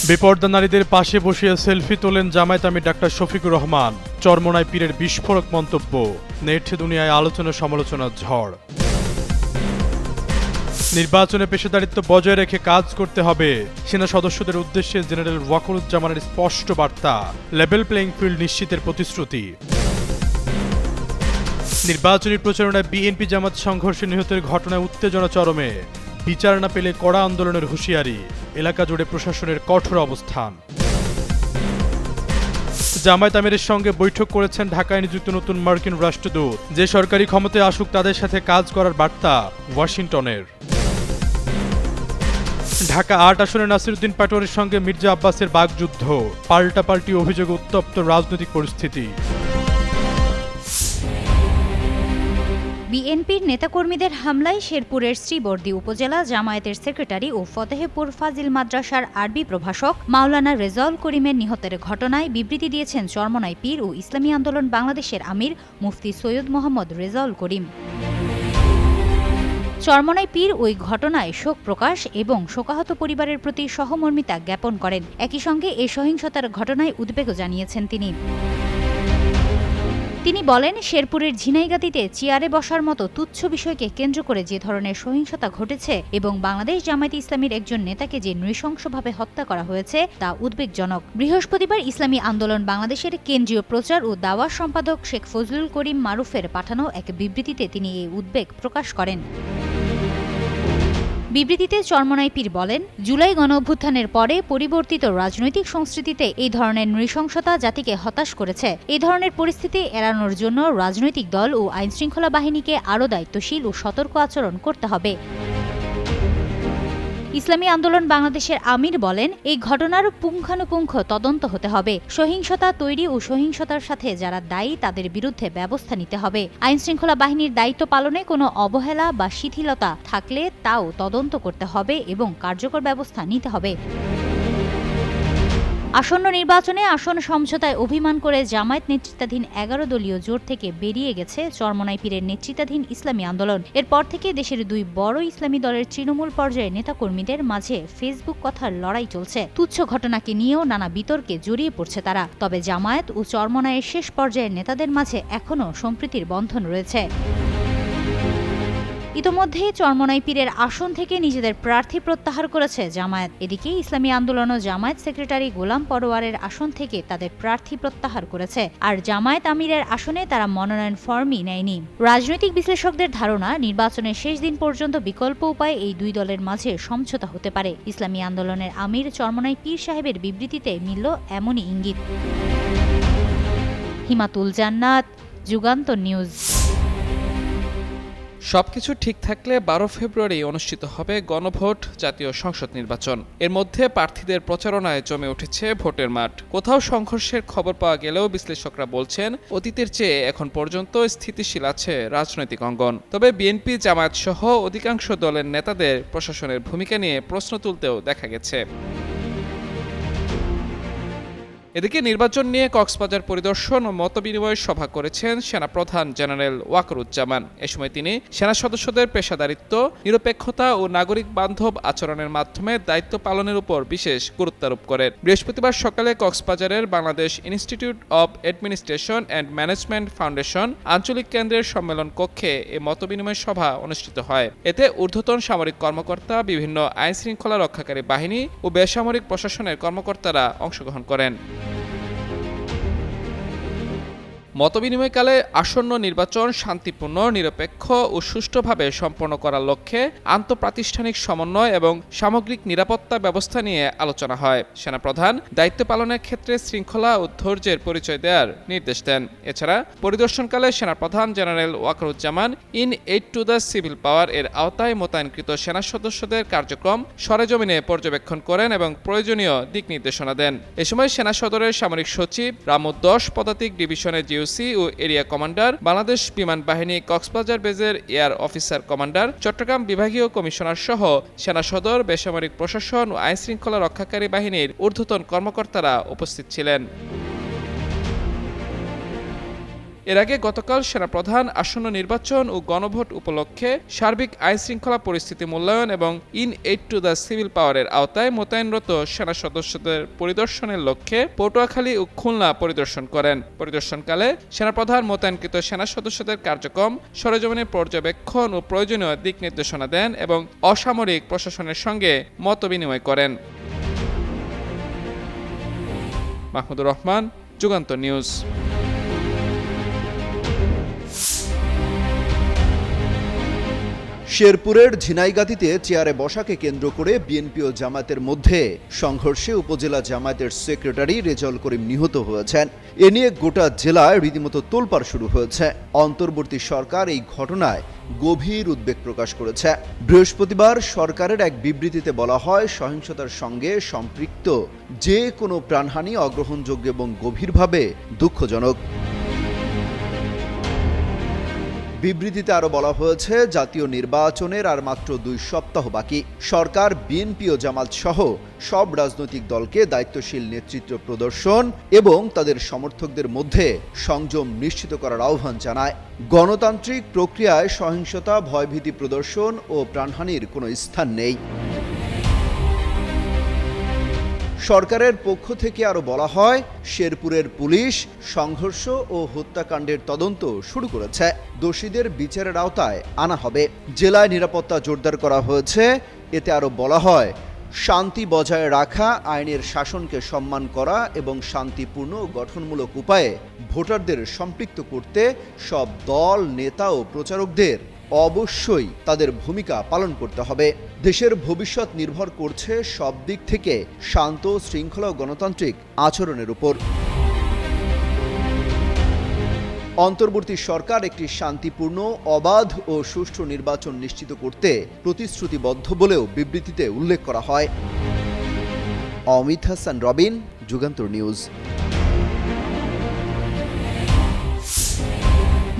বেপরদা নারীদের পাশে বসিয়ে সেলফি তোলেন জামায়াত আমির ডাক্তার শফিকুর রহমান। চরমোনাই পীরের বিস্ফোরক মন্তব্য, নেট দুনিয়ায় আলোচনা সমালোচনার ঝড়। নির্বাচনে পেশাদারিত্ব বজায় রেখে কাজ করতে হবে, সেনা সদস্যদের উদ্দেশ্যে জেনারেল ওয়াকারুজ্জামানের স্পষ্ট বার্তা। লেভেল প্লেইং ফিল্ড নিশ্চিতের প্রতিশ্রুতি। নির্বাচনী প্রচারণায় বিএনপি জামাত সংঘর্ষে নিহতের ঘটনায় উত্তেজনা চরমে। বিচার না পেলে কড়া আন্দোলনের হুঁশিয়ারি, এলাকা জুড়ে প্রশাসনের কঠোর অবস্থান। জামায়াত আমিরের সঙ্গে বৈঠক করেছেন ঢাকায় নিযুক্ত নতুন মার্কিন রাষ্ট্রদূত। যে সরকারি ক্ষমতায় আসুক তাদের সাথে কাজ করার বার্তা ওয়াশিংটনের। ঢাকা ৮ আসনে নাসিরউদ্দিন পাটোয়ারির সঙ্গে মির্জা আব্বাসের বাগযুদ্ধ, পাল্টাপাল্টি অভিযোগে উত্তপ্ত রাজনৈতিক পরিস্থিতি। বিএনপির নেতাকর্মীদের হামলায় শেরপুরের শ্রীবর্দী উপজেলা জামায়াতের সেক্রেটারি ও ফতেহপুর ফাজিল মাদ্রাসার আরবি প্রভাষক মাওলানা রেজাউল করিমের নিহতের ঘটনায় বিবৃতি দিয়েছেন চরমোনাই পীর ও ইসলামী আন্দোলন বাংলাদেশের আমির মুফতি সৈয়দ মোহাম্মদ রেজাউল করিম। চরমোনাই পীর ওই ঘটনায় শোক প্রকাশ এবং শোকাহত পরিবারের প্রতি সহমর্মিতা জ্ঞাপন করেন। একই সঙ্গে এ সহিংসতার ঘটনায় উদ্বেগও জানিয়েছেন তিনি বলেন, শেরপুরের ঝিনাইগাতিতে চেয়ারে বসার মতো তুচ্ছ বিষয়কে কেন্দ্র করে যে ধরনের সহিংসতা ঘটেছে এবং বাংলাদেশ জামায়াতে ইসলামীর একজন নেতাকে যে নৃশংসভাবে হত্যা করা হয়েছে তা উদ্বেগজনক। বৃহস্পতিবার ইসলামী আন্দোলন বাংলাদেশের কেন্দ্রীয় প্রচার ও দাওয়া সম্পাদক শেখ ফজলুল করিম মারুফের পাঠানো এক বিবৃতিতে তিনি এই উদ্বেগ প্রকাশ করেন। বিবৃতিতে চরমোনাই পীর বলেন, জুলাই গণঅভ্যুত্থানের পরে পরিবর্তিত রাজনৈতিক সংস্কৃতিতে এই ধরনের নৃশংসতা জাতিকে হতাশ করেছে। এই ধরনের পরিস্থিতি এড়ানোর জন্য রাজনৈতিক দল ও আইনশৃঙ্খলা বাহিনীকে আরও দায়িত্বশীল ও সতর্ক আচরণ করতে হবে। ইসলামী আন্দোলন বাংলাদেশের আমির বলেন, এই ঘটনার পুঙ্খানুপুঙ্খ তদন্ত হতে হবে। সহিংসতা তৈরি ও সহিংসতার সাথে যারা দায়ী তাদের বিরুদ্ধে ব্যবস্থা নিতে হবে। আইনশৃঙ্খলা বাহিনীর দায়িত্ব পালনে কোনো অবহেলা বা শিথিলতা থাকলে তাও তদন্ত করতে হবে এবং কার্যকর ব্যবস্থা নিতে হবে। আসন্ন নির্বাচনে আসন সমঝোতায় অভিমান করে জামায়াত নেতৃত্বাধীন ১১ দলীয় জোট থেকে বেরিয়ে গেছে চরমোনাই পীরের নেতৃত্বাধীন ইসলামী আন্দোলন। এরপর থেকে দেশের দুই বড় ইসলামী দলের তৃণমূল পর্যায়ের নেতাকর্মীদের মাঝে ফেসবুক কথার লড়াই চলছে। তুচ্ছ ঘটনাকে নিয়েও নানা বিতর্কে জড়িয়ে পড়ছে তারা। তবে জামায়াত ও চরমোনাইয়ের শেষ পর্যায়ের নেতাদের মাঝে এখনও সম্প্রীতির বন্ধন রয়েছে। ইতোমধ্যে চরমোনাই পীরের আসন থেকে নিজেদের প্রার্থী প্রত্যাহার করেছে জামায়াত। এদিকে ইসলামী আন্দোলন ও জামায়াত সেক্রেটারি গোলাম পরোয়ারের আসন থেকে তাদের প্রার্থী প্রত্যাহার করেছে, আর জামায়াত আমিরের আসনে তারা মনোনয়ন ফর্মই নেয়নি। রাজনৈতিক বিশ্লেষকদের ধারণা, নির্বাচনের শেষ দিন পর্যন্ত বিকল্প উপায়ে এই দুই দলের মাঝে সমঝোতা হতে পারে। ইসলামী আন্দোলনের আমির চরমোনাই পীর সাহেবের বিবৃতিতে মিলল এমনই ইঙ্গিত। হিমাতুল জান্নাত, যুগান্তর নিউজ। সবকিছু ঠিক থাকলে ১২ ফেব্রুয়ারি অনুষ্ঠিত হবে গণভোট, জাতীয় সংসদ নির্বাচন। এর মধ্যে প্রার্থীদের প্রচারণায় জমে উঠেছে ভোটের মাঠ। কোথাও সংঘর্ষের খবর পাওয়া গেলেও বিশ্লেষকরা বলছেন, অতীতের চেয়ে এখন পর্যন্ত স্থিতিশীল আছে রাজনৈতিক অঙ্গন। তবে বিএনপি, জামায়াত সহ অধিকাংশ দলের নেতাদের প্রশাসনের ভূমিকা নিয়ে প্রশ্ন তুলতেও দেখা গেছে। এদিকে নির্বাচন নিয়ে কক্সবাজার পরিদর্শন ও মতবিনিময় সভা করেছেন সেনাপ্রধান জেনারেল ওয়াকারুজ্জামান। এ সময় তিনি সেনা সদস্যদের পেশাদারিত্ব, নিরপেক্ষতা ও নাগরিক বান্ধব আচরণের মাধ্যমে দায়িত্ব পালনের উপর বিশেষ গুরুত্বারোপ করেন। বৃহস্পতিবার সকালে কক্সবাজারের Bangladesh institute of administration and management foundation আঞ্চলিক কেন্দ্রের সম্মেলন কক্ষে এ মতবিনিময় সভা অনুষ্ঠিত হয়। এতে ঊর্ধ্বতন সামরিক কর্মকর্তা, বিভিন্ন আইনশৃঙ্খলা রক্ষাকারী বাহিনী ও বেসামরিক প্রশাসনের কর্মকর্তারা অংশগ্রহণ করেন। মতবিনিময়কালে আসন্ন নির্বাচন শান্তিপূর্ণ, নিরপেক্ষ ও সুষ্ঠুভাবে সম্পন্ন করার লক্ষ্যে আন্তঃপ্রাতিষ্ঠানিক সমন্বয় এবং সামগ্রিক নিরাপত্তা ব্যবস্থা নিয়ে আলোচনা হয়। সেনাপ্রধান দায়িত্ব পালনের ক্ষেত্রে শৃঙ্খলা ও ধৈর্যের পরিচয় দেওয়ার নির্দেশ দেন। এছাড়া পরিদর্শনকালে সেনাপ্রধান general Wakeruzzaman in aid to the civil পাওয়ার এর আওতায় মোতায়েনকৃত সেনা সদস্যদের কার্যক্রম সরেজমিনে পর্যবেক্ষণ করেন এবং প্রয়োজনীয় দিক নির্দেশনা দেন। এ সময় সেনা সদরের সামরিক সচিব, রামু ১০ পদাতিক ডিভিশনের জিওসি ও এরিয়া কমান্ডার, বাংলাদেশ বিমান বাহিনী কক্সবাজার বেজের এয়ার অফিসার কমান্ডার, চট্টগ্রাম বিভাগীয় কমিশনার সহ সেনা সদর, বেসামরিক প্রশাসন ও আইনশৃঙ্খলা রক্ষাকারী বাহিনীর ঊর্ধ্বতন কর্মকর্তারা উপস্থিত ছিলেন। এর আগে গতকাল সেনাপ্রধান আসন্ন নির্বাচন ও গণভোট উপলক্ষে সার্বিক আইনশৃঙ্খলা পরিস্থিতি মূল্যায়ন এবং in aid to the civil পাওয়ারের আওতায় মোতায়েনরত সেনা সদস্যদের পরিদর্শনের লক্ষ্যে পটুয়াখালী ও খুলনা পরিদর্শন করেন। পরিদর্শনকালে সেনাপ্রধান মোতায়েনকৃত সেনা সদস্যদের কার্যক্রম সরেজমিনে পর্যবেক্ষণ ও প্রয়োজনীয় দিক নির্দেশনা দেন এবং অসামরিক প্রশাসনের সঙ্গে মতবিনিময় করেন। মাহমুদুর রহমান, যুগান্তর নিউজ। শেরপুরের ঝিনাইগাতিতে চেয়ারে বসাকে কেন্দ্র করে বিএনপি ও জামায়াতের মধ্যে সংঘর্ষে উপজেলা জামায়াতের সেক্রেটারি রেজাউল করিম নিহত হয়েছেন। এ নিয়ে গোটা জেলায় রীতিমতো তোলপাড় শুরু হয়েছে। অন্তর্বর্তী সরকার এই ঘটনায় গভীর উদ্বেগ প্রকাশ করেছে। বৃহস্পতিবার সরকারের এক বিবৃতিতে বলা হয়, সহিংসতার সঙ্গে সম্পৃক্ত যে কোনো প্রাণহানি অগ্রহণযোগ্য এবং গভীরভাবে দুঃখজনক। বিবৃতিতে আরো বলা হয়েছে, জাতীয় নির্বাচনের আর মাত্র 2 সপ্তাহ বাকি। সরকার বিএনপি ও জামাত সহ সব রাজনৈতিক দলকে দায়িত্বশীল নেতৃত্ব প্রদর্শন এবং তাদের সমর্থকদের মধ্যে সংযম নিশ্চিত করার আহ্বান জানায়। গণতান্ত্রিক প্রক্রিয়ায় সহিংসতা, ভয়ভীতি প্রদর্শন ও প্রাণহানির কোনো স্থান নেই। সরকারের পক্ষ থেকে আরো বলা হয়, শেরপুরের পুলিশ সংঘর্ষ ও হত্যাকাণ্ডের তদন্ত শুরু করেছে। দোষীদের বিচারের আওতায় আনা হবে। জেলায় নিরাপত্তা জোরদার করা হয়েছে। এতে আরো বলা হয়, শান্তি বজায় রাখা, আইনের শাসনকে সম্মান করা এবং শান্তিপূর্ণ ও গঠনমূলক উপায়ে ভোটারদের সম্পৃক্ত করতে সব দল, নেতা ও প্রচারকদের অবশ্যই তাদের ভূমিকা পালন করতে হবে। দেশের ভবিষ্যৎ নির্ভর করছে সব দিক থেকে শান্ত, শৃঙ্খলা ও গণতান্ত্রিক আচরণের উপর। অন্তর্বর্তী সরকার একটি শান্তিপূর্ণ, অবাধ ও সুষ্ঠু নির্বাচন নিশ্চিত করতে প্রতিশ্রুতিবদ্ধ বলেও বিবৃতিতে উল্লেখ করা হয়। অমিত হাসান রবিন, যুগান্তর নিউজ।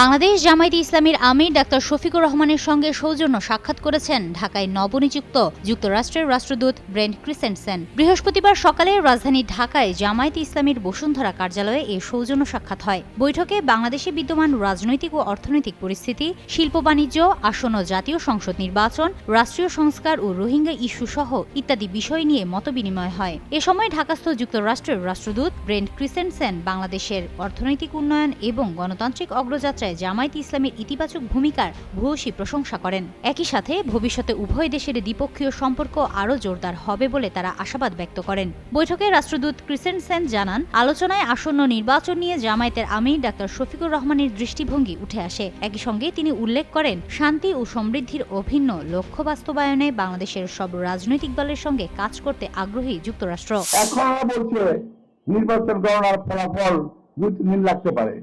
বাংলাদেশ জামায়াতে ইসলামীর আমির ডাক্তার শফিকুর রহমানের সঙ্গে সৌজন্য সাক্ষাৎ করেছেন ঢাকায় নবনিযুক্ত যুক্তরাষ্ট্রের রাষ্ট্রদূত ব্রেন্ট ক্রিসেন্টসেন। বৃহস্পতিবার সকালে রাজধানী ঢাকায় জামায়াতে ইসলামীর বসুন্ধরা কার্যালয়ে এই সৌজন্য সাক্ষাৎ হয়। বৈঠকে বাংলাদেশে বিদ্যমান রাজনৈতিক ও অর্থনৈতিক পরিস্থিতি, শিল্প বাণিজ্য, আসন্ন জাতীয় সংসদ নির্বাচন, রাষ্ট্রীয় সংস্কার ও রোহিঙ্গা ইস্যু সহ ইত্যাদি বিষয় নিয়ে মতবিনিময় হয়। এ সময় ঢাকাস্থ যুক্তরাষ্ট্রের রাষ্ট্রদূত ব্রেন্ট ক্রিসেন্টসেন বাংলাদেশের অর্থনৈতিক উন্নয়ন এবং গণতান্ত্রিক অগ্রযাত্রা জামায়াতে ইসলামের ইতিবাচক ভূমিকার ভূয়সী প্রশংসা করেন। একই সাথে ভবিষ্যতে উভয় দেশের দ্বিপক্ষীয় সম্পর্ক আরও জোরদার হবে বলে তারা আশাবাদ ব্যক্ত করেন। বৈঠকে রাষ্ট্রদূত ক্রিসেন্টসেন জানান, আলোচনায় আসন্ন নির্বাচন নিয়ে জামায়াতের আমির ডাক্তার শফিকুর রহমানের দৃষ্টিভঙ্গি উঠে আসে। একই সঙ্গে তিনি উল্লেখ করেন, শান্তি ও সমৃদ্ধির অভিন্ন লক্ষ্য বাস্তবায়নে বাংলাদেশের সব রাজনৈতিক দলের সঙ্গে কাজ করতে আগ্রহী যুক্তরাষ্ট্র। এখন বলছে নির্বাচন গণনার ফলাফল 2-3 দিন লাগতে পারে।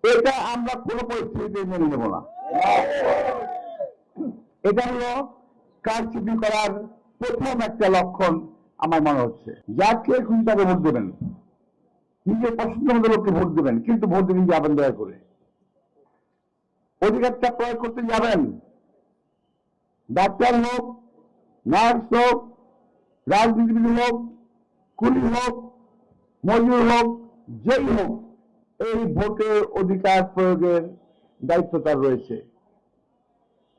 এটা আমরা কোনো পরিস্থিতিতে মেনে নেব না। এটা হলো কারচুপি করার প্রথম একটা লক্ষণ আমার মনে হচ্ছে। যাকে খুশি তাকে ভোট দেবেন, নিজের পছন্দ মতো লোককে ভোট দেবেন, কিন্তু ভোট দিন যাবেন দয়া করে। অধিকারটা প্রয়োগ করতে যাবেন, ডাক্তার হোক, নার্স হোক, রাজনীতিবিদ হোক, কুলি হোক, মজুর হোক, যেই হোক, এই ভোটের অধিকার প্রয়োগের দায়িত্ব তার রয়েছে,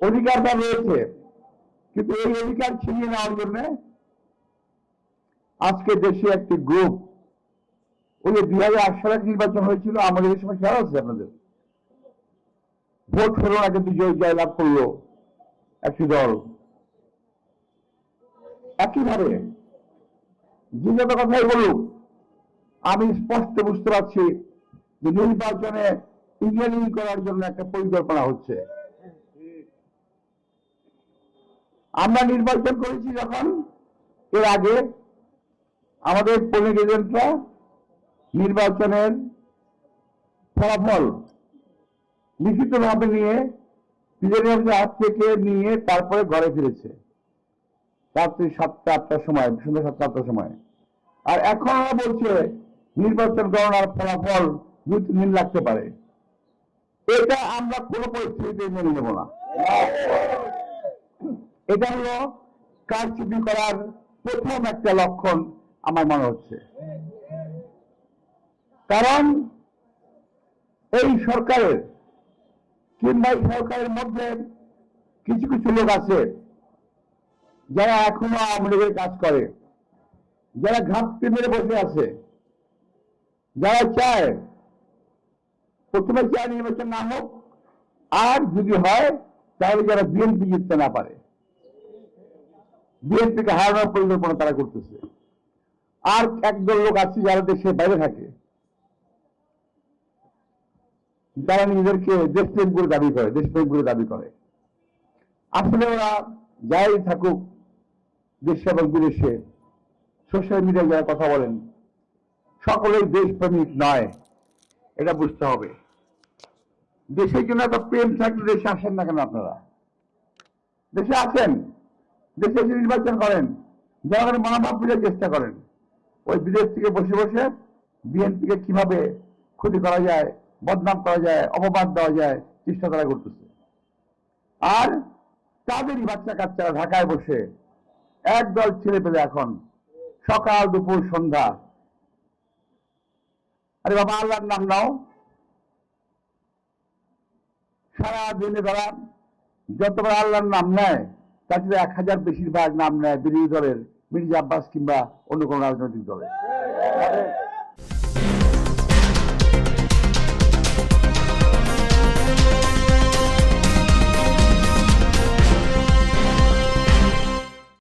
অধিকার তার রয়েছে। কিন্তু এই অধিকার ছিনিয়ে নেওয়ার জন্য আজকে দেশে একটি গ্রুপ, ওই 2008 সালে নির্বাচন হয়েছিল, আমাদের এই সময় খেয়াল আছে আপনাদের, ভোট হলো না কিন্তু জয়লাভ করলো একটি দল। একইভাবে যে যত কথাই বলুক, আমি স্পষ্ট বুঝতে পারছি যে নির্বাচনে ইঞ্জিনিয়ারিং করার জন্য একটা পরিকল্পনা হচ্ছে। আমরা নির্বাচন করেছি যখন, এর আগে আমাদের পোলিং এজেন্টরা নির্বাচনের ফলাফল লিখিতভাবে নিয়ে প্রিজাইডিং হাত থেকে নিয়ে তারপরে ঘরে ফিরেছে রাত্রি 7-8টার সময়, সন্ধ্যা 7-8টার সময়। আর এখন বলছে নির্বাচন গণনার ফলাফল 2-3 দিন লাগতে পারে। এটা আমরা কোনো পরিস্থিতিতে মেনে নেব না। এটা হলো কারচুপি করার প্রথম একটা লক্ষণ আমার মনে হচ্ছে। কারণ এই সরকারের কিংবা এই সরকারের মধ্যে কিছু কিছু লোক আছে যারা এখনো আওয়ামী লীগের কাজ করে, যারা ঘাপটি মেরে বসে আছে, যারা চায় প্রথমে চায় নির্বাচন না হোক, আর যদি হয় তাহলে যারা বিএনপি জিততে না পারে, বিএনপিকে হারানোর পরিকল্পনা তারা করতেছে। আর একদল লোক আছে যারা দেশের বাইরে থাকে, তারা নিজেদেরকে দেশপ্রেম করে দাবি করে, দেশপ্রেম করে দাবি করে। আসলে ওরা যাই থাকুক দেশে এবং বিদেশে, সোশ্যাল মিডিয়ায় যারা কথা বলেন, সকলেই দেশপ্রেমিক নয়, এটা বুঝতে হবে। দেশের জন্য এত প্রেম থাকলে দেশে আসেন না কেন? আপনারা দেশে আছেন, দেশে এসে নির্বাচন করেন, জনগণের মনোভাব বোঝার চেষ্টা করেন। ওই বিদেশ থেকে বসে বসে বিএনপিকে কিভাবে ক্ষতি করা যায়, বদনাম করা যায়, অপবাদ দেওয়া যায়, চেষ্টা তারা করতেছে। আর তাদেরই বাচ্চা কাচ্চারা ঢাকায় বসে একদল ছেলে পেলে এখন সকাল দুপুর সন্ধ্যা, আরে বাবা আল্লাহর নাম নাও, সারা দিনে তারা যতবার আল্লাহর নাম নেয় তার সাথে 1000 বেশিরভাগ নাম নেয় বিরোধী দলের, মির্জা আব্বাস কিংবা অন্য কোনো রাজনৈতিক দলের।